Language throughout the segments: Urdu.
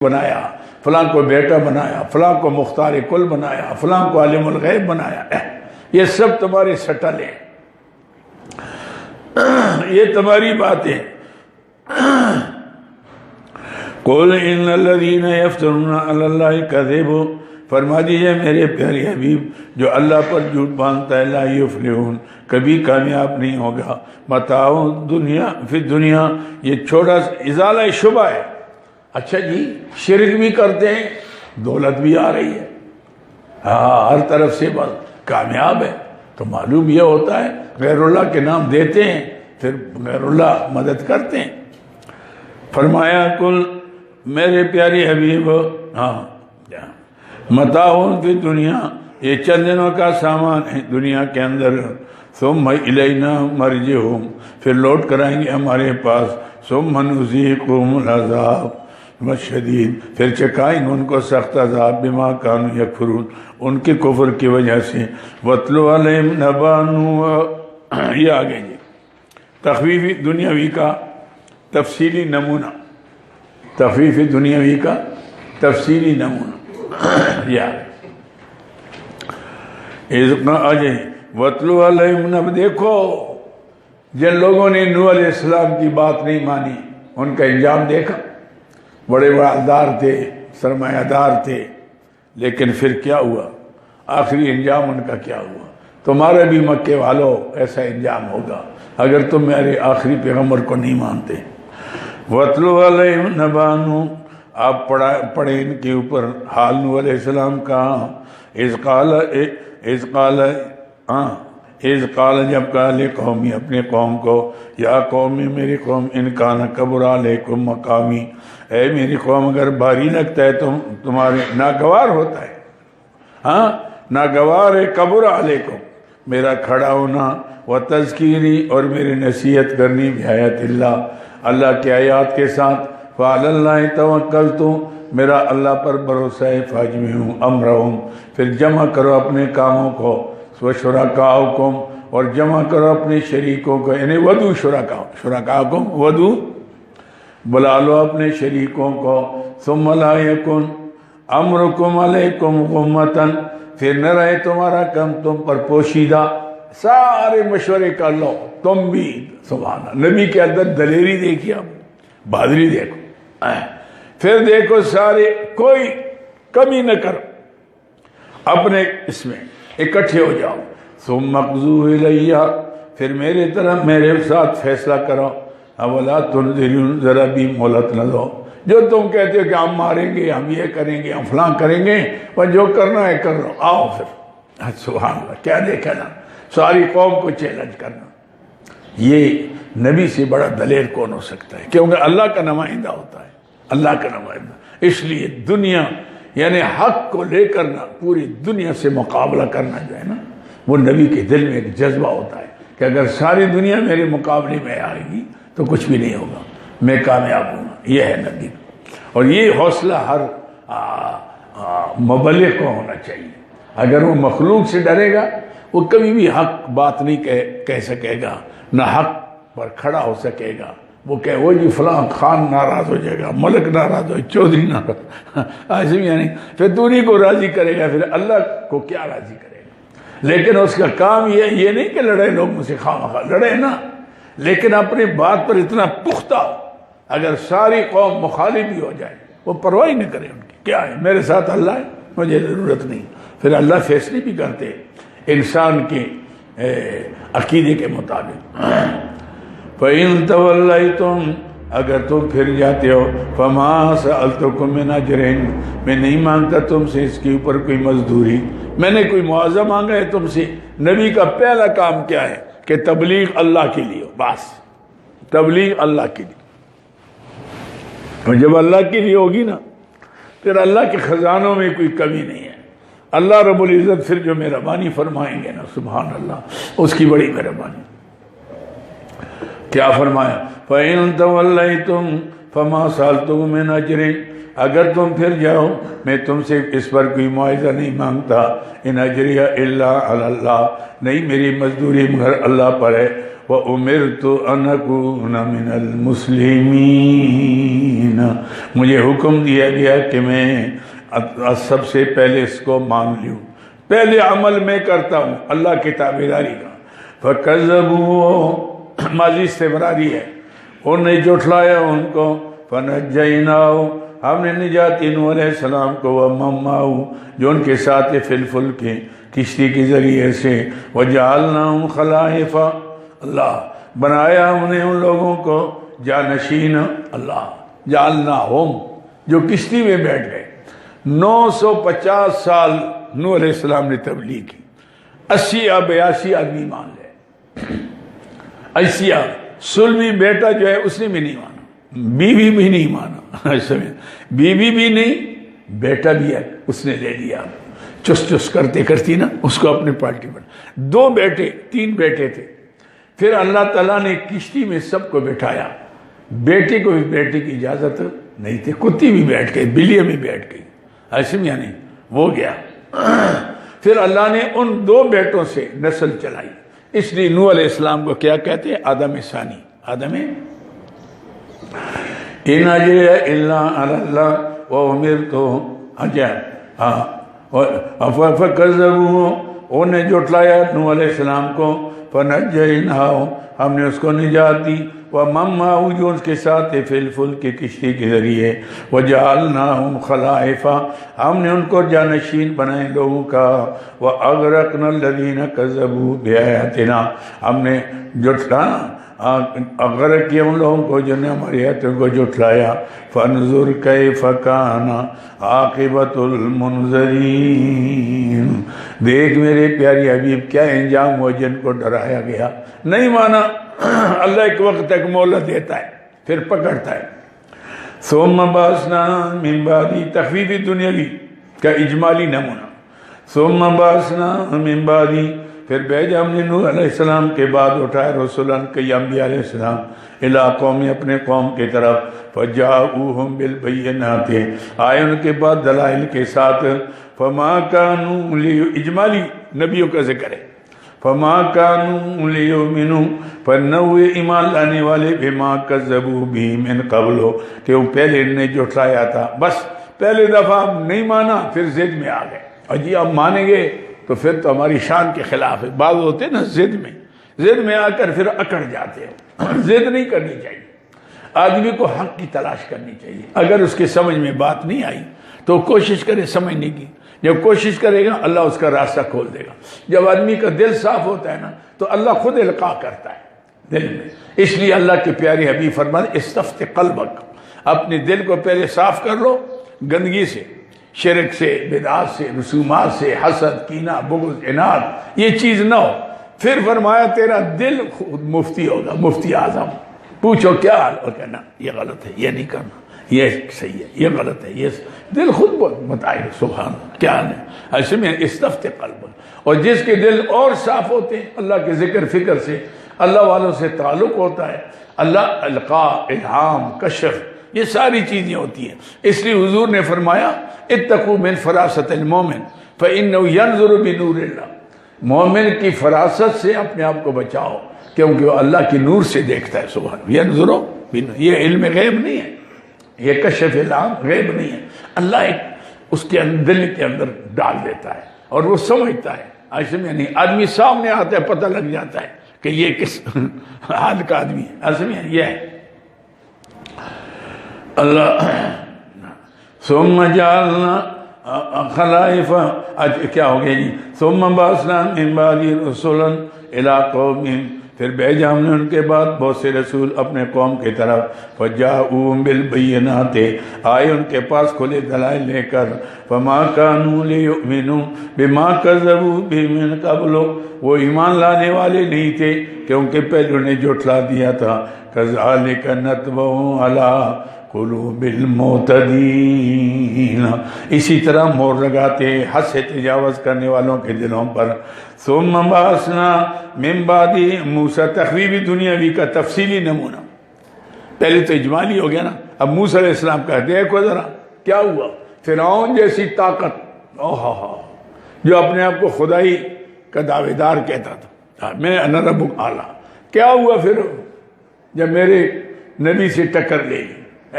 بنایا، فلاں کو بیٹا بنایا، فلاں کو مختار کل بنایا، فلاں کو عالم الغیب بنایا، یہ سب تمہارے سٹل ہیں، یہ تمہاری باتیں۔ قُلْ إِنَّ الَّذِينَ يَفْتَرُونَ عَلَى اللَّهِ الْكَذِبَ، فرما دیجئے میرے پیارے حبیب، جو اللہ پر جھوٹ باندھتا ہے لا یفلحون، کبھی کامیاب نہیں ہوگا۔ متاع دنیا فی دنیا، یہ چھوٹا ازالہ شبہ ہے۔ اچھا جی، شرک بھی کرتے ہیں، دولت بھی آ رہی ہے، ہر طرف سے بس کامیاب ہے، تو معلوم یہ ہوتا ہے غیر اللہ کے نام دیتے ہیں، پھر غیر اللہ مدد کرتے ہیں۔ فرمایا کل میرے پیارے حبیب، متاع فی دنیا، یہ چند دنوں کا سامان ہے دنیا کے اندر، ثم الینا مرجعہم، پھر لوٹ کرائیں گے ہمارے پاس، ثم نذیقہم العذاب شدید، پھر چکائیں گے ان کو سخت عذاب بما کانوا یکفرون، ان کے کفر کی وجہ سے۔ وَاتْلُ عَلَيْهِمْ نَبَأَ نُوحٍ، یہ آگے جی تخفیفی دنیاوی کا تفصیلی نمونہ، تخفیفی دنیاوی کا تفصیلی نمونہ یا وَاتْلُ عَلَيْهِمْ نَبَأَ، دیکھو جن لوگوں نے نوح علیہ السلام کی بات نہیں مانی، ان کا انجام دیکھا، بڑے دار تھے، سرمایہ دار تھے، لیکن پھر کیا ہوا، آخری انجام ان کا کیا ہوا۔ تمہارے بھی مکے والوں ایسا انجام ہوگا اگر تم میرے آخری پیغمبر کو نہیں مانتے۔ وَاتْلُ عَلَيْهِمْ نَبَأَ نُوحٍ، آپ پڑھیں ان کے اوپر حال نوح علیہ السلام کا، اذ قال جب کہا لقومی، اپنے قوم کو، یا قومی میری قوم، ان کان کبر علیکم مقامی، اے میری قوم اگر بھاری لگتا ہے تمہارے، ناگوار ہوتا ہے، ناگوار ہے، کبر علیکم، میرا کھڑا ہونا، و تذکیری، اور میری نصیحت کرنی، بآیات اللہ، اللہ کے آیات کے ساتھ، فعلی اللہ توکلت، میرا اللہ پر بھروسہ ہے، فاجمعوا امرہم، پھر جمع کرو اپنے کاموں کو، وشرکاءکم، اور جمع کرو اپنے شریکوں کو، یعنی ودو شرکاءکم، ودو بلا لو اپنے شریکوں کو، ثم لا یکن امرکم علیکم غمۃ، پھر نہ رہے تمہارا کم تم پر پوشیدہ، سارے مشورے کر لو تم بھی، سبحان اللہ، نبی کے اندر دلیری دیکھیے، آپ بہادری دیکھو، پھر دیکھو سارے، کوئی کمی نہ کرو، اپنے اس میں اکٹھے ہو جاؤ، ثم اقضوا الیہ، پھر میرے طرف میرے ساتھ فیصلہ کرو، اولا تنظرون، ذرا بھی مہلت نہ دو، جو تم کہتے ہو کہ ہم ماریں گے، ہم یہ کریں گے، ہم فلاں کریں گے، پر جو کرنا ہے کر لو، آؤ پھر، سبحان اللہ، کیا دیکھا نا، ساری قوم کو چیلنج کرنا، یہ نبی سے بڑا دلیر کون ہو سکتا ہے، کیونکہ اللہ کا نمائندہ ہوتا ہے، اللہ کا نمائندہ، اس لیے دنیا یعنی حق کو لے کرنا، پوری دنیا سے مقابلہ کرنا جو ہے نا، وہ نبی کے دل میں ایک جذبہ ہوتا ہے کہ اگر ساری دنیا میرے مقابلے میں آئے گی تو کچھ بھی نہیں ہوگا، میں کامیاب ہوں، یہ ہے نبی، اور یہ حوصلہ ہر مبلغ کو ہونا چاہیے۔ اگر وہ مخلوق سے ڈرے گا، وہ کبھی بھی حق بات نہیں کہہ سکے گا، نہ حق پر کھڑا ہو سکے گا، وہ کہ وہ جی فلاں خان ناراض ہو جائے گا، ملک ناراض ہو، چودھری ناراض، ایسے یعنی پھر دوری کو راضی کرے گا، پھر اللہ کو کیا راضی کرے گا۔ لیکن اس کا کام یہ نہیں کہ لڑے لوگ مجھ سے، خواہ لڑے نا، لیکن اپنی بات پر اتنا پختہ ہو، اگر ساری قوم مخالف بھی ہو جائے وہ پرواہ نہ کرے ان کی، کیا ہے میرے ساتھ اللہ ہے، مجھے ضرورت نہیں، پھر اللہ فیصلے بھی کرتے انسان کے عقیدے کے مطابق۔ فَإِن تَوَلَّيْتُمْ، اگر تم پھر جاتے ہو، فَمَا سَأَلْتُكُم مِّنْ أَجْرٍ، میں نہیں مانگتا تم سے اس کے اوپر کوئی مزدوری، میں نے کوئی معاوضہ مانگا ہے تم سے۔ نبی کا پہلا کام کیا ہے کہ تبلیغ اللہ کے لیے ہو، بس تبلیغ اللہ کے لیے، اور جب اللہ کے لیے ہوگی نا، پھر اللہ کے خزانوں میں کوئی کمی نہیں ہے، اللہ رب العزت پھر جو مہربانی فرمائیں گے نا، سبحان اللہ، اس کی بڑی مہربانی۔ کیا فرمایا؟ فَإِن تَوَلَّيْتُمْ فَمَا سَأَلْتُكُم مِّنْ أَجْرٍ، اگر تم پھر جاؤ میں تم سے اس پر کوئی معاوضہ نہیں مانگتا، ان اجریہ الا علی اللہ، نہیں میری مزدوری مگر اللہ پر ہے، وَأُمِرْتُ أَنْ أَكُونَ مِنَ الْمُسْلِمِينَ، مجھے حکم دیا گیا کہ میں سب سے پہلے اس کو مان لوں، پہلے عمل میں کرتا ہوں اللہ کی تابعداری کا۔ فَكَذَّبُوهُ ماضی استمراری ہے، انہوں نے جھٹلایا ان کو، فَنَجَّيْنَاهُ ہم نے نجات نوح علیہ السلام کو، وَمَن مَّعَهُ جو ان کے ساتھ فِی الْفُلْکِ کشتی کے ذریعے سے، وَجَعَلْنَاهُمْ خَلَائِفَ اللہ بنایا ہم نے ان لوگوں کو جانشین، اللہ جعلناہم جو کشتی میں بیٹھ گئے۔ 950 سال نوح علیہ السلام نے تبلیغ کی، 80 یا 82 آدمی مان لے، 80 سلمی بیٹا جو ہے اس نے بھی نہیں مانا، بیوی بھی نہیں مانا، بیوی بھی نہیں، بیٹا بھی ہے اس نے لے لیا، چس چس کرتے کرتی نا اس کو اپنے پارٹی پر، 2 بیٹے 3 بیٹے تھے، پھر اللہ تعالیٰ نے کشتی میں سب کو بٹھایا، بیٹے کو بھی بیٹے کی اجازت نہیں تھی، کتی بھی بیٹھ گئی، بلیاں بھی بیٹھ گئی، ایسے میں یعنی وہ گیا۔ پھر اللہ نے ان 2 بیٹوں سے نسل چلائی، اس لیے نوح علیہ السلام کو کیا کہتے ہیں؟ آدم ثانی، آدم ان اجریہ الا علی اللہ وامرت فکذبوہ انہوں نے جھٹلایا نوح علیہ السلام کو، فنجیناہ ہم نے اس کو نجات دی، ومن معہ جو اس کے ساتھ فی الفلک کی کشتی کے ذریعے، وجعلناہم خلائف ہم نے ان کو جانشین بنائے لوگوں کا، واغرقنا الذین کذبوا بآیاتنا ہم نے جھٹلایا غرق کیا ان لوگوں کو جنہوں نے ہماری آیتوں کو جھٹلایا۔ فانظر کیف کان عاقبۃ المنذرین دیکھ میرے پیاری حبیب کیا انجام ہوا جن کو ڈرایا گیا، نہیں مانا، اللہ ایک وقت تک مہلت دیتا ہے پھر پکڑتا ہے۔ ثم بعثنا من بعدی تخفیف دنیاوی کا اجمالی نمونہ، ثم بعثنا من بعدی پھر بھیجا ہم نے نوح علیہ السلام کے بعد اٹھائے رسولان کئی انبیاء علیہ السلام الی قوم اپنے قوم کی طرف، فجاؤہم بالبینات آئے ان کے بعد دلائل کے ساتھ، فما کانوا اجمالی نبیوں کا ذکر ہے، فما کانوا لیؤمنوا فنوے ایمان لانے والے بما کذبوا بھی من قبل کہ وہ پہلے نے جھٹلایا تھا، بس پہلے دفعہ نہیں مانا پھر ضد میں آ گئے، اور جی آپ مانیں گے تو پھر تو ہماری شان کے خلاف ہے، بعض ہوتے ہیں نا ضد میں آ کر پھر اکڑ جاتے ہیں، ضد نہیں کرنی چاہیے، آدمی کو حق کی تلاش کرنی چاہیے، اگر اس کے سمجھ میں بات نہیں آئی تو کوشش کرے سمجھنے کی، جب کوشش کرے گا اللہ اس کا راستہ کھول دے گا، جب آدمی کا دل صاف ہوتا ہے نا تو اللہ خود القاء کرتا ہے دل میں، اس لیے اللہ کے پیارے حبیب فرماتے استفت قلبک، اپنے دل کو پہلے صاف کر لو گندگی سے، شرک سے، بدعات سے، رسومات سے، حسد، کینہ، بغض، عناد، یہ چیز نہ ہو، پھر فرمایا تیرا دل خود مفتی ہوگا، مفتی اعظم، پوچھو کیا حال، اور کہنا یہ غلط ہے، یہ نہیں کرنا، یہ صحیح ہے، یہ غلط ہے، یہ دل خود بتائے سبحان اللہ کیا ہے، ایسے میں استفت قلب، اور جس کے دل اور صاف ہوتے ہیں اللہ کے ذکر فکر سے، اللہ والوں سے تعلق ہوتا ہے، اللہ القاء، الہام، کشف، یہ ساری چیزیں ہوتی ہیں، اس لیے حضور نے فرمایا اتقوا من فراست المومن فإنه ينظر بنور اللہ، مومن کی فراست سے اپنے آپ کو بچاؤ کیونکہ وہ اللہ کی نور سے دیکھتا ہے، سبحان ينظر بنور، یہ علم غیب نہیں ہے، یہ کشف الہام غیب نہیں ہے، اللہ ایک اس کے دل کے اندر ڈال دیتا ہے اور وہ سمجھتا ہے، ایسے میں نہیں آدمی سامنے آتا ہے پتہ لگ جاتا ہے کہ یہ کس حال کا آدمی ہے، ایسے میں یہ ہے اللہ۔ ثم جعلنا خلائف کیا ہو گیا جی، ثم بعثنا من بعد رسلا الی قومہم پھر بھیجا ہم نے ان کے بعد بہت سے رسول اپنے قوم کی طرف، فجاؤہم بالبینات آئے ان کے پاس کھلے دلائل لے کر، فما کانوا لیؤمنوا بما کذبوا به من قبل وہ ایمان لانے والے نہیں تھے کیونکہ پہلے انہیں جھٹلا دیا تھا، کذالک نطبع علی قلوب المعتدین اسی طرح مور لگاتے حد سے تجاوز کرنے والوں کے دلوں پر۔ ثم بعثنا من بعد موسیٰ تخویبی دنیاوی کا تفصیلی نمونہ، پہلے تو اجمالی ہو گیا نا، اب موسیٰ علیہ السلام کا دیکھو ذرا کیا ہوا، فرعون جیسی طاقت جو اپنے آپ کو خدائی کا دعوے دار کہتا تھا، میں انا ربک اعلیٰ، کیا ہوا پھر جب میرے نبی سے ٹکر لے لی؟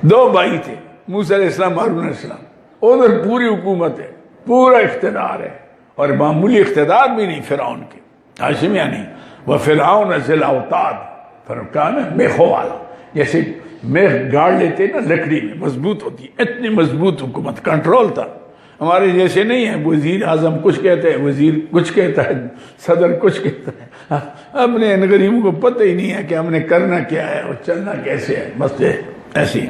دو بھائی تھے، موسیٰ علیہ السلام، ہارون علیہ السلام، ادھر پوری حکومت ہے، پورا اقتدار ہے، اور معمولی اقتدار بھی نہیں فرعون کے، ہاشمیہ نہیں، وہ فرعون ذی الاوتاد، فرقان میخوں والا، جیسے میخ گاڑ لیتے نا لکڑی میں، مضبوط ہوتی ہے، اتنی مضبوط حکومت، کنٹرول تھا۔ ہمارے جیسے نہیں ہے، وزیر اعظم کچھ کہتے ہیں، وزیر کچھ کہتا ہے، صدر کچھ کہتا ہے، اپنے ان غریبوں کو پتہ ہی نہیں ہے کہ ہم نے کرنا کیا ہے اور چلنا کیسے ہے، بس ایسی ہے۔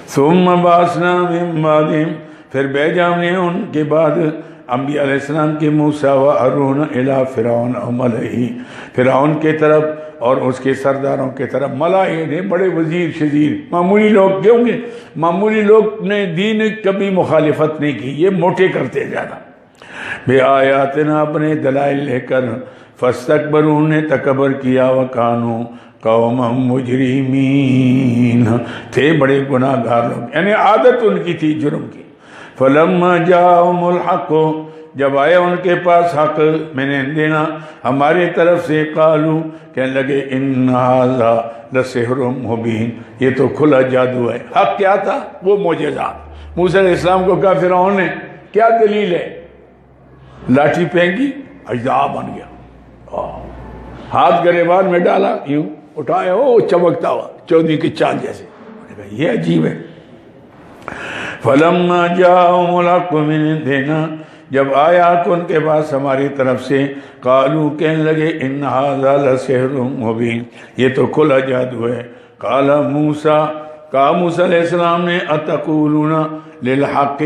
ثم بعثنا من بعدهم، پھر بھیجا ہم نے ان کے بعد انبیاء علیہ السلام کے موسیٰ و ہارون الی فرعون و ملئہ، فرعون کے طرف اور اس کے سرداروں کے طرف، ملائے نے بڑے وزیر شزیر، معمولی لوگ کیوں گے؟ معمولی لوگ نے دین کبھی مخالفت نہیں کی، یہ موٹے کرتے جانا، بے آیاتنا، اپنے دلائل لے کر، فاستکبروا، نے تکبر کیا، وکانوا قوما مجرمین، تھے بڑے گناہ گار لوگ، یعنی عادت ان کی تھی جرم کی۔ فلما جاءهم الحق، جب آئے ان کے پاس حق من عندنا، ہماری طرف سے، قالوا، کہنے لگے، ان ھذا لسحر مبین، یہ تو کھلا جادو ہے۔ حق کیا تھا؟ وہ معجزات۔ موسیٰ علیہ السلام کو کہا فرعون نے، کیا دلیل ہے؟ لاٹھی پھینکی، اژدہا بن گیا، ہاتھ گریبان میں ڈالا، یوں اٹھایا، وہ چمکتا ہوا چودھری کی چال جیسے۔ یہ عجیب ہے۔ فلما جاءهم الحق من عندنا، جب آیا کہ ان کے پاس ہماری طرف سے، قالوا، کہنے لگے، ان ھذا لسحر مبین، یہ تو کھلا جادو ہے۔ قال موسیٰ، کہا موسیٰ علیہ السلام نے، اتقولون للحق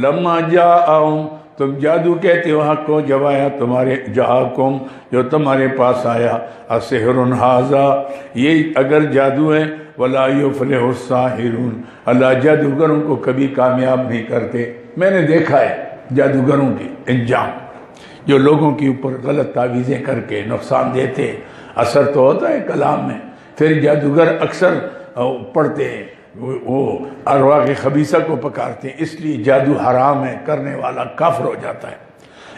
لما جاءهم، تم جادو کہتے ہو حق کو جب آیا تمہارے، جاءکم، جو تمہارے پاس آیا، اسحر ھذا، یہ اگر جادو ہے، ولا یفلح الساحرون، اللہ جادوگروں کو کبھی کامیاب نہیں کرتے۔ میں نے دیکھا ہے جادوگروں کے انجام، جو لوگوں کے اوپر غلط تعویذیں کر کے نقصان دیتے، اثر تو ہوتا ہے کلام میں، پھر جادوگر اکثر پڑھتے ہیں، وہ ارواح خبیثہ کو پکارتے ہیں، اس لیے جادو حرام ہے، کرنے والا کافر ہو جاتا ہے۔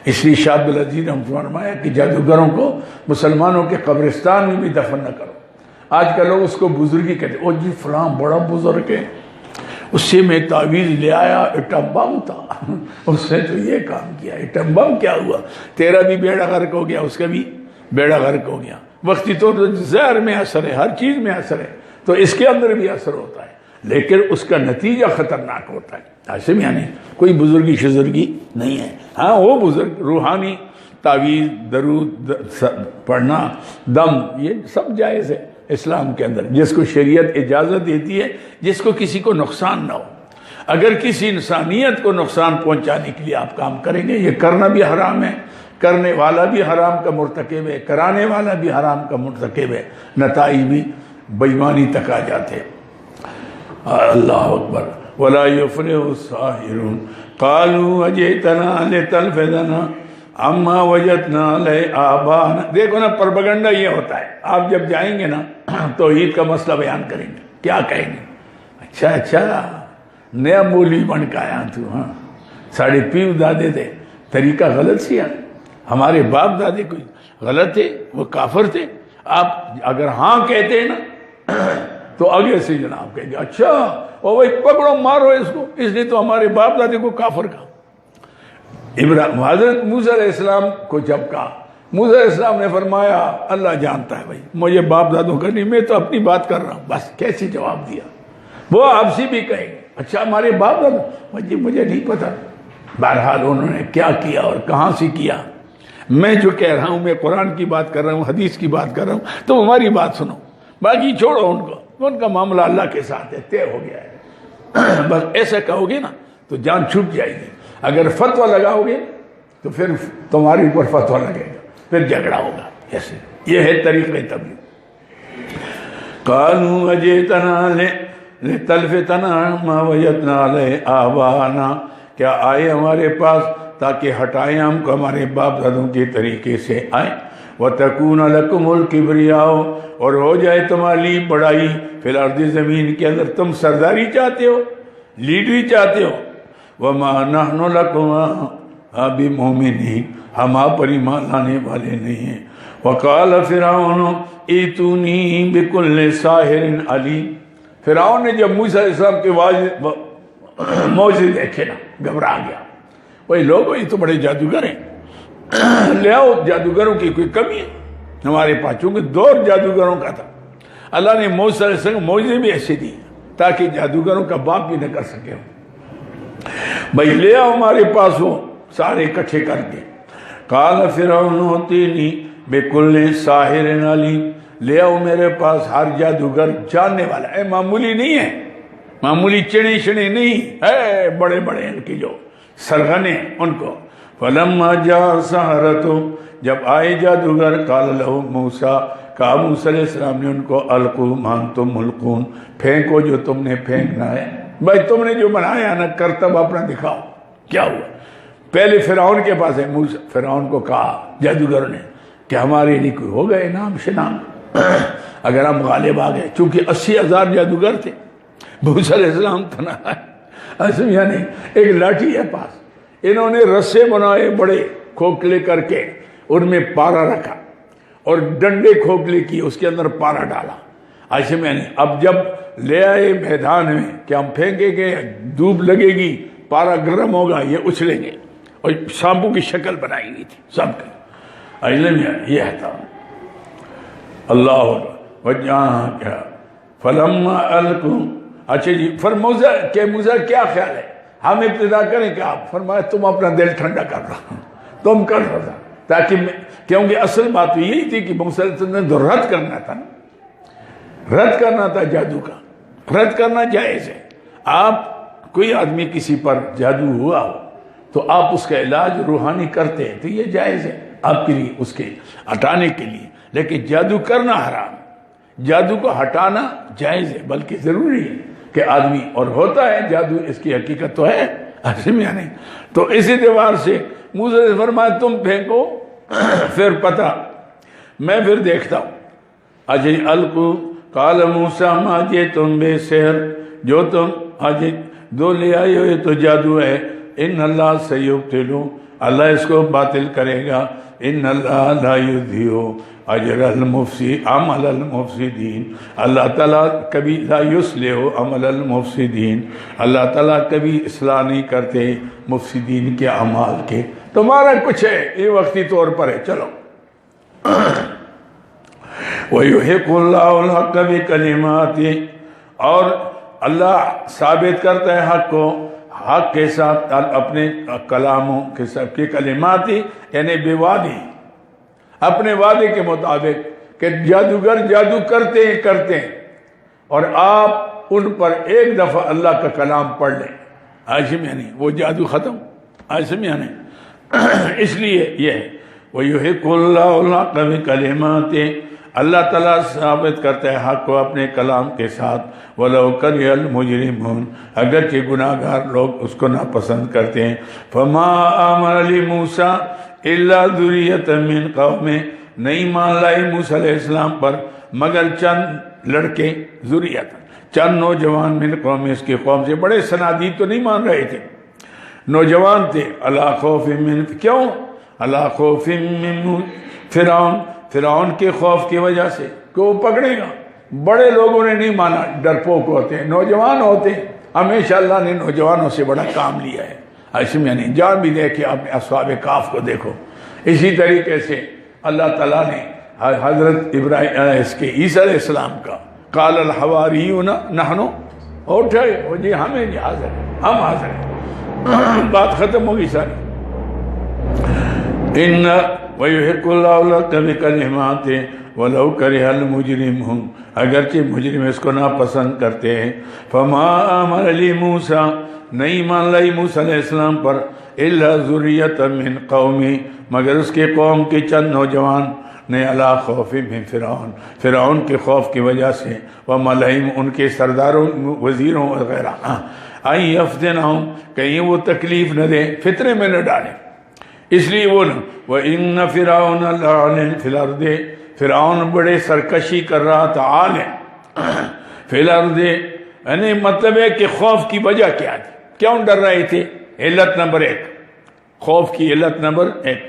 اس لیے شاہ عبدالعزیز نے فرمایا کہ جادوگروں کو مسلمانوں کے قبرستان میں بھی دفن نہ کرو۔ آج کل لوگ اس کو بزرگی کہتے ہیں، او جی فلاں بڑا بزرگ ہے، اس سے میں تعویذ لے آیا، ایٹم بم تھا، اس نے تو یہ کام کیا۔ ایٹم بم کیا ہوا؟ تیرا بھی بیڑا غرق ہو گیا، اس کا بھی بیڑا غرق ہو گیا۔ وقتی طور پر زہر میں اثر ہے، ہر چیز میں اثر ہے، تو اس کے اندر بھی اثر ہوتا ہے، لیکن اس کا نتیجہ خطرناک ہوتا ہے۔ ایسے میں یعنی کوئی بزرگی شزرگی نہیں ہے۔ ہاں وہ بزرگ روحانی تعویذ، درود پڑھنا، دم، یہ سب جائز ہے اسلام کے اندر، جس کو شریعت اجازت دیتی ہے، جس کو کسی کو نقصان نہ ہو۔ اگر کسی انسانیت کو نقصان پہنچانے کے لیے آپ کام کریں گے، یہ کرنا بھی حرام ہے، کرنے والا بھی حرام کا مرتکب ہے، کرانے والا بھی حرام کا مرتکب ہے، نتائج بھی بےایمانی تک آ جاتے ہیں۔ اللہ اکبر۔ ولا یفلح الساحرون قالوا اجئتنا لتلفتنا عما وجدنا علیہ آباءنا۔ دیکھو نا، پروپیگنڈا یہ ہوتا ہے، آپ جب جائیں گے نا توحید کا مسئلہ بیان کریں گے، کیا کہیں گے؟ اچھا نیا مولوی بن کے آیا تو، ہاں ساڑھے پیو دادے تھے، طریقہ غلط سی ہے، ہمارے باپ دادے کوئی غلط تھے، وہ کافر تھے۔ آپ اگر ہاں کہتے ہیں نا تو آگے سے جناب کہیں گے، اچھا او بھائی پکڑو مارو اس کو، اس نے تو ہمارے باپ دادے کو کافر کہا۔ حضرت موسیٰ علیہ السلام کو جب کہا، موسیٰ علیہ السلام نے فرمایا، اللہ جانتا ہے بھائی، مجھے باپ دادوں کا نہیں، میں تو اپنی بات کر رہا ہوں، بس کیسی جواب دیا۔ وہ آپ سے بھی کہیں گے، اچھا ہمارے باپ دادا، مجھے نہیں پتا۔ بہرحال انہوں نے کیا کیا اور کہاں سے کیا، میں جو کہہ رہا ہوں، میں قرآن کی بات کر رہا ہوں، حدیث کی بات کر رہا ہوں، تو ہماری بات سنو، باقی چھوڑو ان کو، ان کا معاملہ اللہ کے ساتھ ہے، طے ہو گیا ہے۔ بس ایسا کہو گے نا تو جان چھوٹ جائے گی۔ اگر فتویٰ لگاؤ گے تو پھر تمہارے اوپر فتویٰ لگے گا، پھر جھگڑا ہوگا۔ ایسے یہ ہے طریقہ تبلیغ۔ قالوا اجئتنا لتلفتنا ما وجدنا علیہ آباءنا، کیا آئے ہمارے پاس تاکہ ہٹائیں ہم کو ہمارے باپ دادوں کے طریقے سے آئیں، وَتَكُونَ لَكُمُ الْكِبْرِيَاءُ، اور ہو جائے تمہاری بڑائی، فی الارض، زمین کے اندر، تم سرداری چاہتے ہو، لیڈری چاہتے ہو، وَمَا نَحْنُ لَكُمَا ابھی مومنین، ہم آپ پر ایمان لانے والے نہیں ہیں۔ وقال فرعون ایتونی بکل ساحر علیم، فرعون نے جب موسیٰ علیہ السلام کے معجزے دیکھے نا گھبرا گیا، وہی لوگ یہ تو بڑے جادوگر ہیں، لے آؤ جادوگروں کی کوئی کمی ہے ہمارے پاس، چونکہ دور جادوگروں کا تھا۔ اللہ نے موسیٰ علیہ السلام معجزے بھی ایسے دی تاکہ جادوگروں کا باپ بھی نہ کر سکے، بھائی لے آؤ ہمارے پاس ہو، سارے اکٹھے کر کے۔ قال فرعون اوتینی بکل ساحر علیم، لے آؤ میرے پاس ہر جادوگر جاننے والا ہے، معمولی نہیں ہے، معمولی چڑے چڑے نہیں ہے، بڑے بڑے ان کی جو سرغنے ان کو۔ فلما جاء السحرۃ، جب آئے جادوگر، قال لہ موسیٰ، کہا موسیٰ علیہ السلام نے ان کو، القوا ما انتم ملقون، پھینکو جو تم نے پھینکنا ہے، بھائی تم نے جو بنایا نا کرتب اپنا دکھاؤ کیا ہوا۔ پہلے فرعون کے پاس ہے، موسیٰ فرعون کو کہا جادوگر نے کہ ہمارے لیے کوئی ہوگا انعام شنام اگر ہم غالب آ گئے، چونکہ 80,000 جادوگر تھے، موسیٰ علیہ السلام تنہا ہے، اصل یعنی ایک لاٹھی ہے پاس، انہوں نے رسے بنائے بڑے کھوکھلے کر کے، ان میں پارا رکھا اور ڈنڈے کھوکھلے کی، اس کے اندر پارا ڈالا، ایسے میں نہیں۔ اب جب لے آئے میدان میں کہ ہم پھینکیں گے، دھوپ لگے گی، پارا گرم ہوگا، یہ اچھلیں گے، اور سانپوں کی شکل بنائی گئی تھی سب کی، علم یہ تھا۔ اللہ وجہاں کیا فلما القوا، اچھا جی فرموزہ کہ موسیٰ کیا خیال ہے ہم ابتدا کریں کہ آپ، فرمایا تم اپنا دل ٹھنڈا کر رہا، تم کر رہا، تاکہ کیونکہ اصل بات یہی تھی کہ موسیٰ علیہ السلام نے تو رد کرنا تھا نا، رد کرنا تھا جادو کا، رد کرنا جائز ہے۔ آپ کوئی آدمی کسی پر جادو ہوا ہو تو آپ اس کا علاج روحانی کرتے ہیں تو یہ جائز ہے آپ کے لیے، اس کے ہٹانے کے لیے، لیکن جادو کرنا حرام، جادو کو ہٹانا جائز ہے، بلکہ ضروری ہے کہ آدمی، اور ہوتا ہے جادو، اس کی حقیقت تو ہے ایسے میں نہیں۔ تو اسی اعتبار سے موسیٰ نے فرمایا تم پھینکو، پھر پتہ میں پھر دیکھتا ہوں۔ اجی القوا قال موسیٰ ما جئتم بسحر، جو تم آج دو لے آئے ہو یہ تو جادو ہے، ان اللہ سیبطلہ، اللہ اس کو باطل کرے گا، ان اللہ لا یضیع اجر المفسدین عمل المفسدین، اللہ تعالیٰ کبھی لا یصلح عمل المفسدین، اللہ تعالیٰ کبھی اصلاح نہیں کرتے مفسدین کے اعمال کے۔ تمہارا کچھ ہے یہ وقتی طور پر ہے، چلو۔ وَيُحِقُّ اللَّهُ الْحَقَّ بِكَلِمَاتِهِ، اور اللہ ثابت کرتا ہے حق کو حق کے ساتھ، اپنے کلاموں کے ساتھ، کی کلمات یعنی بے وعدے، اپنے وعدے کے مطابق، کہ جادوگر جادو کرتے ہیں اور آپ ان پر ایک دفعہ اللہ کا کلام پڑھ لیں، ایسے میں نہیں، وہ جادو ختم، ایسے میں نہیں۔ اس لیے یہ ہے وَيُحِقُّ اللَّهُ الْحَقَّ بِكَلِمَاتِهِ، اللہ تعالیٰ ثابت کرتا ہے حق کو اپنے کلام کے ساتھ، وَلَوْ كَرِهَ الْمُجْرِمُونَ، اگرچہ گناہ گار لوگ اس کو ناپسند کرتے ہیں۔ فَمَا آمَنَ لِمُوسَىٰ إِلَّا ذُرِّيَّةً مِّن قَوْمِهِ، نہیں مان لائے موسیٰ علیہ السلام پر مگر چند لڑکے، ذریت چند نوجوان، من قوم، اس کی قوم سے، بڑے صنادید تو نہیں مان رہے تھے، نوجوان تھے، عَلَىٰ خَوْفٍ مِّن، کیوں؟ عَلَىٰ خَوْفٍ مِّن فرعون کے خوف کی وجہ سے کہ وہ پکڑے گا۔ بڑے لوگوں نے نہیں مانا، ڈرپوک ہوتے ہیں، نوجوان ہوتے ہیں، ہمیشہ اللہ نے نوجوانوں سے بڑا کام لیا ہے، ایسے میں نہیں۔ جان بھی دیکھے آپ نے اصحاب کہف کو دیکھو، اسی طریقے سے اللہ تعالیٰ نے حضرت ابراہیم اس کے عیسیٰ علیہ السلام کا، قال الحواریون نحن، اٹھے وہ جی ہمیں جی حاضر ہیں، ہم حاضر ہیں، بات ختم ہوگی ساری۔ ان وَيُحِقُّ اللَّهُ الْحَقَّ بِكَلِمَاتِهِ وَلَوْ كَرِهَ الْمُجْرِمُونَ، اگرچہ مجرم اس کو ناپسند کرتے ہیں۔ فَمَا آمَنَ لِمُوسَىٰ، نہیں مان لائی موسیٰ علیہ السلام پر، إِلَّا ذُرِّيَّةً مِّن قَوْمِهِ، مگر اس کے قوم کے چند نوجوان نے، عَلَىٰ خَوْفٍ مِّن فرعون کے خوف کی وجہ سے، وَمَلَئِهِمْ ان کے سرداروں وزیروں وغیرہ، أَن يَفْتِنَهُمْ کہیں وہ تکلیف نہ دیں، فتنے میں نہ ڈالیں، اس لیے وہ نہ۔ وَإِنَّ فِرْعَوْنَ لَعَالٍ فِي الْأَرْضِ، فرعون بڑے سرکشی کر رہا تھا، عال فی الارض، یعنی مطلب ہے کہ خوف کی وجہ کیا تھی، کیوں ڈر رہے تھے؟ علت نمبر 1، خوف کی علت نمبر 1.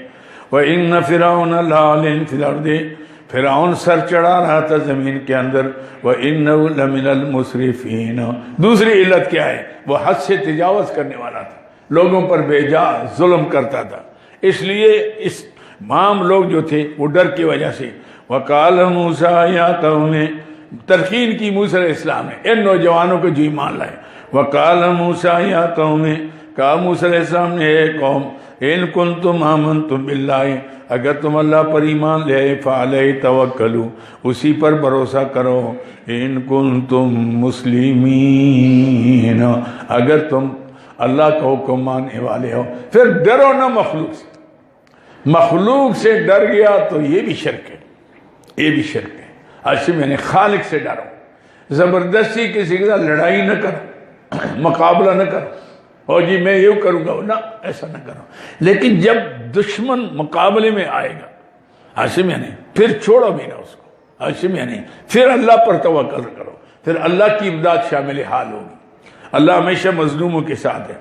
وَإِنَّ فِرْعَوْنَ لَعَالٍ فِي الْأَرْضِ، فرعون سر چڑھا رہا تھا زمین کے اندر. وَإِنَّهُ لَمِنَ الْمُسْرِفِينَ. دوسری علت کیا ہے؟ وہ حد سے تجاوز کرنے والا تھا، لوگوں پر بے جا ظلم کرتا تھا. اس لیے اس تمام لوگ جو تھے وہ ڈر کی وجہ سے وَقَالَ مُوسَىٰ يَا قَوْمِ، تلقین کی موسیٰ علیہ السلام نے ان نوجوانوں کو جو ایمان لائے. وَقَالَ مُوسَىٰ يَا قَوْمِ، کہا موسیٰ علیہ السلام نے اے قوم، ان کنتم آمنتم باللہ، اگر تم اللہ پر ایمان لے آئے، فعلیہ توکلوا، اسی پر بھروسہ کرو. ان کنتم مسلمین، اگر تم اللہ کا حکم ماننے والے ہو. پھر ڈرو نہ مخلوق سے. مخلوق سے ڈر گیا تو یہ بھی شرک ہے، یہ بھی شرک ہے. ایسے میں نے خالق سے ڈرو. زبردستی کسی کے ساتھ لڑائی نہ کرو، مقابلہ نہ کرو، اور جی میں یہ کروں گا، نہ ایسا نہ کرو. لیکن جب دشمن مقابلے میں آئے گا، ایسے میں نہیں، پھر چھوڑو بھی نہ اس کو، ایسے میں نہیں، پھر اللہ پر توکل کرو، پھر اللہ کی امداد شامل حال ہوگی. اللہ ہمیشہ مظلوموں کے ساتھ ہے.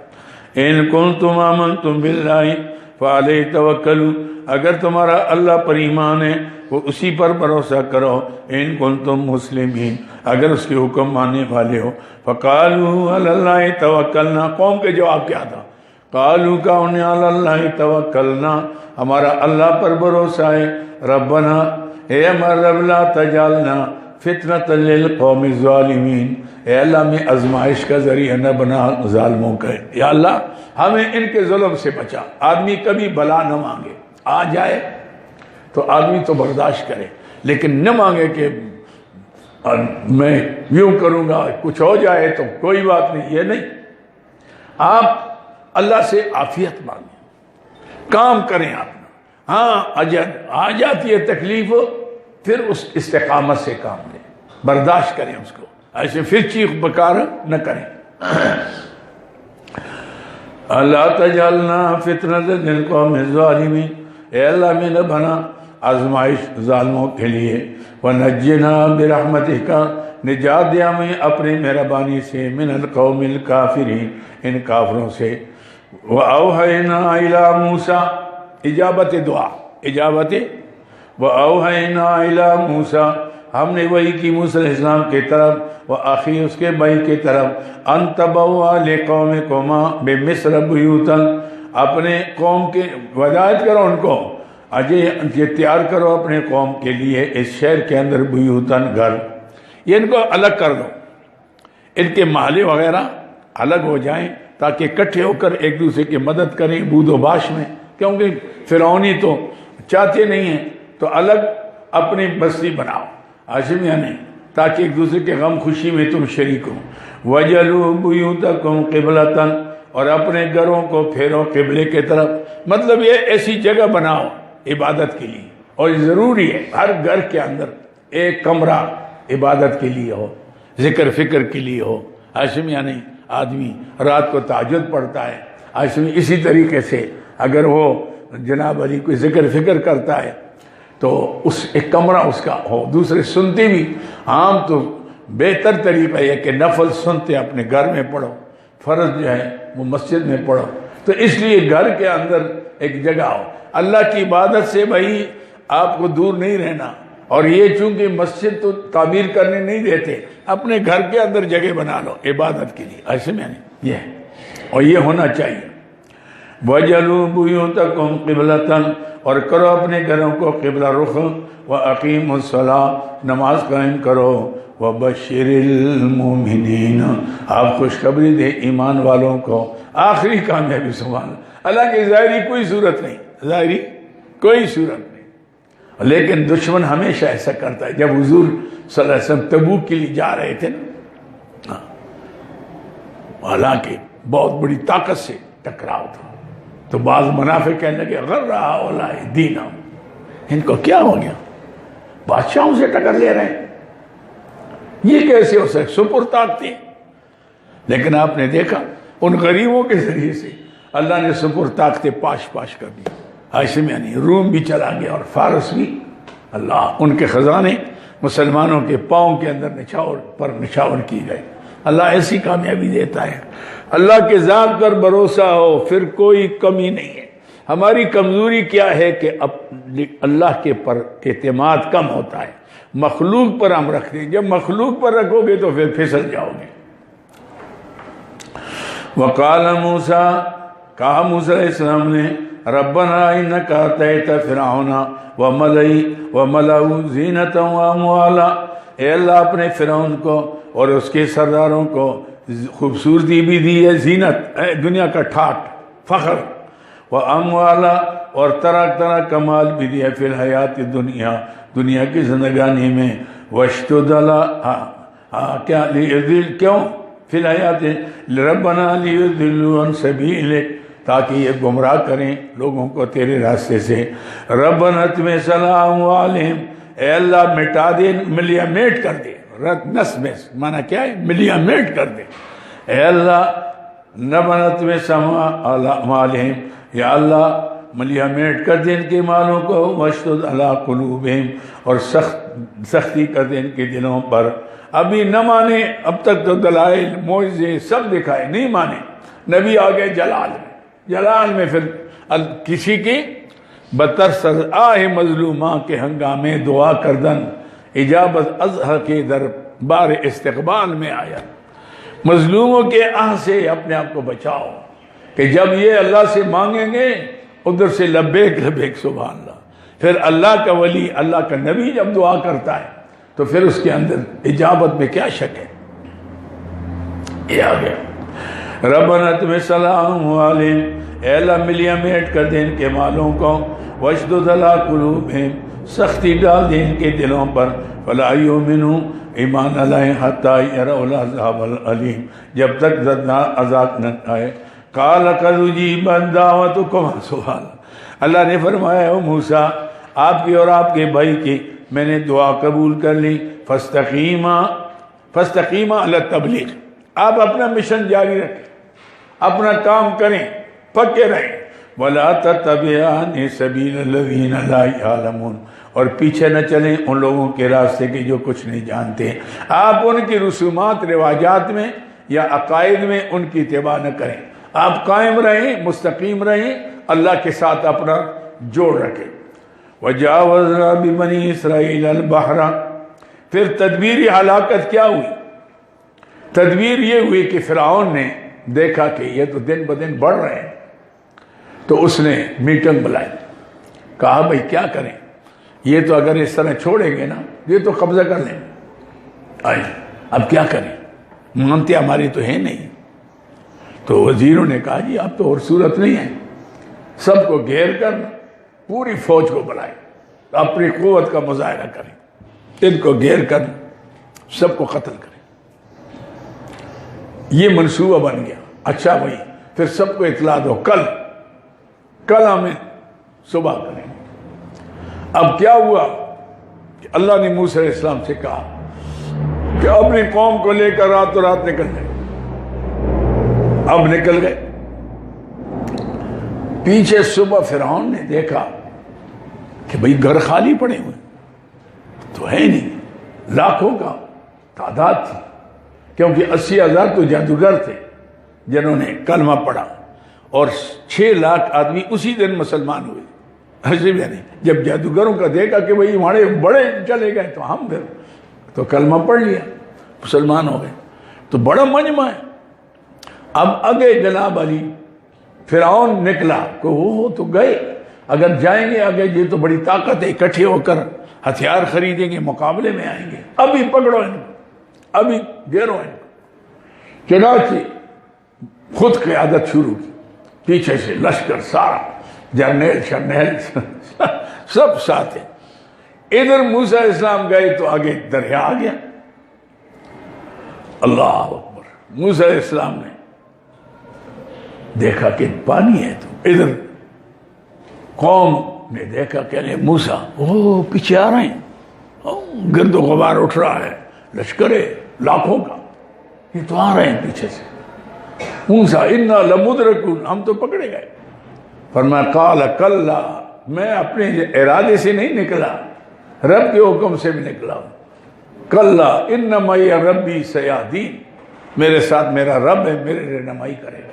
ان کنتم آمنتم باللہ فعلیہ توکلوا، اگر تمہارا اللہ پر ایمان ہے وہ اسی پر بھروسہ کرو. ان کنتم مسلمین، اگر اس کے حکم ماننے والے ہو. فقالوا علی اللہ توکلنا، قوم کے جواب کیا تھا؟ قالوا کا انہیں علی اللہ توکلنا، ہمارا اللہ پر بھروسہ ہے. ربنا، اے ہمارا رب، لا تجعلنا فتنۃ للقوم الظالمین، اے اللہ میں آزمائش کا ذریعہ نہ بنا ظالموں کا. یا اللہ ہمیں ان کے ظلم سے بچا. آدمی کبھی بلا نہ مانگے، آ جائے تو آدمی تو برداشت کرے، لیکن نہ مانگے کہ میں یوں کروں گا، کچھ ہو جائے تو کوئی بات نہیں. یہ نہیں، آپ اللہ سے عافیت مانگیں، کام کریں آپ. ہاں اجل آ جاتی ہے تکلیف، پھر اس استقامت سے کام لیں، برداشت کریں اس کو، ایسے پھر چیخ بکار نہ کریں. اللہ تجعلنا فتنۃ للقوم الظالمین، اے اللہ میں نہ بنا آزمائش ظالموں کے لیے. ونجنا برحمتک، نجات دیا میں اپنی مہربانی سے. من القوم الکافرین، ان کافروں سے. واوحینا الی موسیٰ، اجابت دعا، اجابت. واوحینا الی موسیٰ، ہم نے وحی کی موسیٰ علیہ السلام کی طرف، وآخی اس کے بھائی کی طرف. ان تبوا لقومکما بمصر بیوتا، اپنے قوم کے ہدایت کرو ان کو، یہ تیار کرو اپنے قوم کے لیے اس شہر کے اندر بیوتن، گھر. یہ ان کو الگ کر دو، ان کے محلے وغیرہ الگ ہو جائیں تاکہ اکٹھے ہو کر ایک دوسرے کی مدد کریں بود و باش میں. کیونکہ فرعونی تو چاہتے نہیں ہیں، تو الگ اپنی بستی بناؤ، آشمیہ نہیں، تاکہ ایک دوسرے کے غم خوشی میں تم شریک ہو. وَجَلُوا بُيُوتَكُمْ قِبْلَةً، اور اپنے گھروں کو پھیرو قبلے کے طرف. مطلب یہ ایسی جگہ بناؤ عبادت کے لیے، اور ضروری ہے ہر گھر کے اندر ایک کمرہ عبادت کے لیے ہو، ذکر فکر کے لیے ہو. آشمیہ نہیں، آدمی رات کو تہجد پڑھتا ہے، آشمی اسی طریقے سے اگر وہ جناب علی کوئی ذکر فکر کرتا ہے تو اس ایک کمرہ اس کا ہو. دوسرے سنتے بھی، عام تو بہتر طریقہ یہ کہ نفل سنتے اپنے گھر میں پڑھو، فرض جو ہے وہ مسجد میں پڑھو. تو اس لیے گھر کے اندر ایک جگہ ہو. اللہ کی عبادت سے بھائی آپ کو دور نہیں رہنا. اور یہ چونکہ مسجد تو تعمیر کرنے نہیں دیتے، اپنے گھر کے اندر جگہ بنا لو عبادت کے لیے. ایسے میں نہیں، یہ ہے اور یہ ہونا چاہیے. وَجَلُوا بُيُوتَكُمْ قِبْلَةً، اور کرو اپنے گھروں کو قبلہ رخ. وَأَقِيمُوا الصَّلَاةَ، نماز قائم کرو. وَبَشِّرِ الْمُؤْمِنِينَ، آپ خوشخبری دے ایمان والوں کو. آخری کامیابی سبحان اللہ کی ظاہری کوئی صورت نہیں، ظاہری کوئی صورت نہیں. لیکن دشمن ہمیشہ ایسا کرتا ہے. جب حضور صلی اللہ علیہ وسلم تبوک کے لیے جا رہے تھے نا، حالانکہ بہت بڑی طاقت سے ٹکراؤ تھا، تو بعض منافق کہنے لگے غر رہا اولا دینہ، ان کو کیا ہو گیا، بادشاہوں سے ٹکر لے رہے ہیں، یہ کیسے ہو سکے، سپرتاق تھی. لیکن آپ نے دیکھا ان غریبوں کے ذریعے سے اللہ نے سپرتاقتیں پاش پاش کر دی. ایسے میں نہیں، روم بھی چلا گیا اور فارس بھی. اللہ ان کے خزانے مسلمانوں کے پاؤں کے اندر نچھاور پر نچھاور کی گئے. اللہ ایسی کامیابی دیتا ہے. اللہ کے ذات پر بھروسہ ہو، پھر کوئی کمی نہیں ہے. ہماری کمزوری کیا ہے کہ اب اللہ کے پر اعتماد کم ہوتا ہے، مخلوق پر ہم رکھتے ہیں، جب مخلوق پر رکھو گے تو پھر پھسل جاؤ گے۔ وقال موسیٰ، کہا موسیٰ علیہ السلام نے، ربنا انک آتیت فرعون وملئہ زینۃ واموالا، اے اللہ اپنے فرعون کو اور اس کے سرداروں کو خوبصورتی بھی دی ہے، زینت دنیا کا ٹھاٹ فخر، واموالا اور طرح طرح کمال بھی دیا فی الحیات دنیا، دنیا کی زندگانی میں، واشتدل کیا کیوں فی الحیات ربنا لیضلوا عن سبیلک، تاکہ یہ گمراہ کریں لوگوں کو تیرے راستے سے، ربنا اطمس سلام علیہم، اے اللہ مٹا دے، ملیا میٹ کر دے، نس میں معنی کیا ہے، ملیا میٹ کر دے، اے اللہ ربنا اطمس سلام علیہم، یا اللہ ملیا میٹ کر دے ان کے مالوں کو، واشدد علی قلوبہم اور سختی کر دے ان کے دلوں پر۔ ابھی نہ مانے، اب تک تو دلائل معجزے سب دکھائے، نہیں مانے، نبی آگے جلال میں، جلال میں پھر کسی کی بترس آہ مظلومہ کے ہنگامے دعا کردن، اجابت ازہ کے دربار استقبال میں آیا۔ مظلوموں کے آہ سے اپنے آپ کو بچاؤ کہ جب یہ اللہ سے مانگیں گے ادھر سے لبیک لبیک سبحان اللہ، پھر اللہ کا ولی، اللہ کا نبی جب دعا کرتا ہے تو پھر اس کے اندر اجابت میں کیا شک ہے۔ یہ آ گیا، ربنا اطمس سلام علیہم، اے اللہ ملیا میٹ کر دے ان کے مالوں کو، واشدد علی قلوبہم سختی ڈال دے ان کے دلوں پر، فلا یؤمنوا ایمان لائیں حتی یروا العذاب العلیم، جب تک دردناک عذاب نہ آئے۔ قال قد اجیبت دعوتکم، سبحان اللہ نے فرمایا او موسیٰ، آپ کی اور آپ کے بھائی کی میں نے دعا قبول کر لی، فاستقیما علی التبلیغ، آپ اپنا مشن جاری رکھیں، اپنا کام کریں، پکے رہیں، ولا تتبعان سبیل الذین لا یعلمون، اور پیچھے نہ چلیں ان لوگوں کے راستے کے جو کچھ نہیں جانتے، آپ ان کی رسومات رواجات میں یا عقائد میں ان کی اتباع نہ کریں، آپ قائم رہیں، مستقیم رہیں، اللہ کے ساتھ اپنا جوڑ رکھیں۔ وَجَاوَزْنَا بِبَنِي إِسْرَائِيلَ الْبَحْرَ، پھر تدبیری ہلاکت کیا ہوئی؟ تدبیر یہ ہوئی کہ فرعون نے دیکھا کہ یہ تو دن بدن بڑھ رہے ہیں، تو اس نے میٹنگ بلائی، کہا بھئی کیا کریں، یہ تو اگر اس طرح چھوڑیں گے نا یہ تو قبضہ کر لیں، آئیں اب کیا کریں، مانتے ہماری تو ہے نہیں۔ تو وزیروں نے کہا جی اب تو اور صورت نہیں ہے، سب کو گھیر کر پوری فوج کو بلائیں، اپنی قوت کا مظاہرہ کریں، ان کو گھیر کر سب کو قتل کریں۔ یہ منصوبہ بن گیا۔ اچھا بھائی پھر سب کو اطلاع دو، کل ہمیں صبح کریں۔ اب کیا ہوا کہ اللہ نے موسیٰ علیہ السلام سے کہا کہ اپنی قوم کو لے کر رات نکل گئے۔ اب نکل گئے، پیچھے صبح فرعون نے دیکھا کہ بھئی گھر خالی پڑے ہوئے تو ہے نہیں، لاکھوں کا تعداد تھی، کیونکہ 80,000 تو جادوگر تھے جنہوں نے کلمہ پڑھا، اور 6 لاکھ آدمی اسی دن مسلمان ہوئے۔ جب جادوگروں کا دیکھا کہ بھئی ہمارے بڑے چلے گئے تو ہم پھر تو کلمہ پڑھ لیا، مسلمان ہو گئے، تو بڑا مجمع ہے۔ اب آگے جناب علی فرعون نکلا کہ وہ تو گئے، اگر جائیں گے آگے یہ تو بڑی طاقت ہے، اکٹھے ہو کر ہتھیار خریدیں گے، مقابلے میں آئیں گے، ابھی پکڑو ان کو، ابھی گھیرو ان کو۔ چنانچہ خود قیادت شروع کی، پیچھے سے لشکر سارا، جرنیل شرنیل سب ساتھ ہیں۔ ادھر موسیٰ علیہ السلام گئے تو آگے دریا آ گیا۔ اللہ اکبر، موسیٰ علیہ السلام نے دیکھا کہ پانی ہے، تو ادھر قوم نے دیکھا کہ موسیٰ وہ پیچھے آ رہے ہیں، گرد و غبار اٹھ رہا ہے، لشکر لاکھوں کا، یہ تو آ رہے ہیں پیچھے سے۔ موسیٰ انا لمدرکون، ہم تو پکڑے گئے۔ فرمایا قال کلا، میں اپنے ارادے سے نہیں نکلا، رب کے حکم سے بھی نکلا ہوں۔ کلا ان معی ربی سیہدین، میرے ساتھ میرا رب ہے، میرے رہنمائی کرے گا۔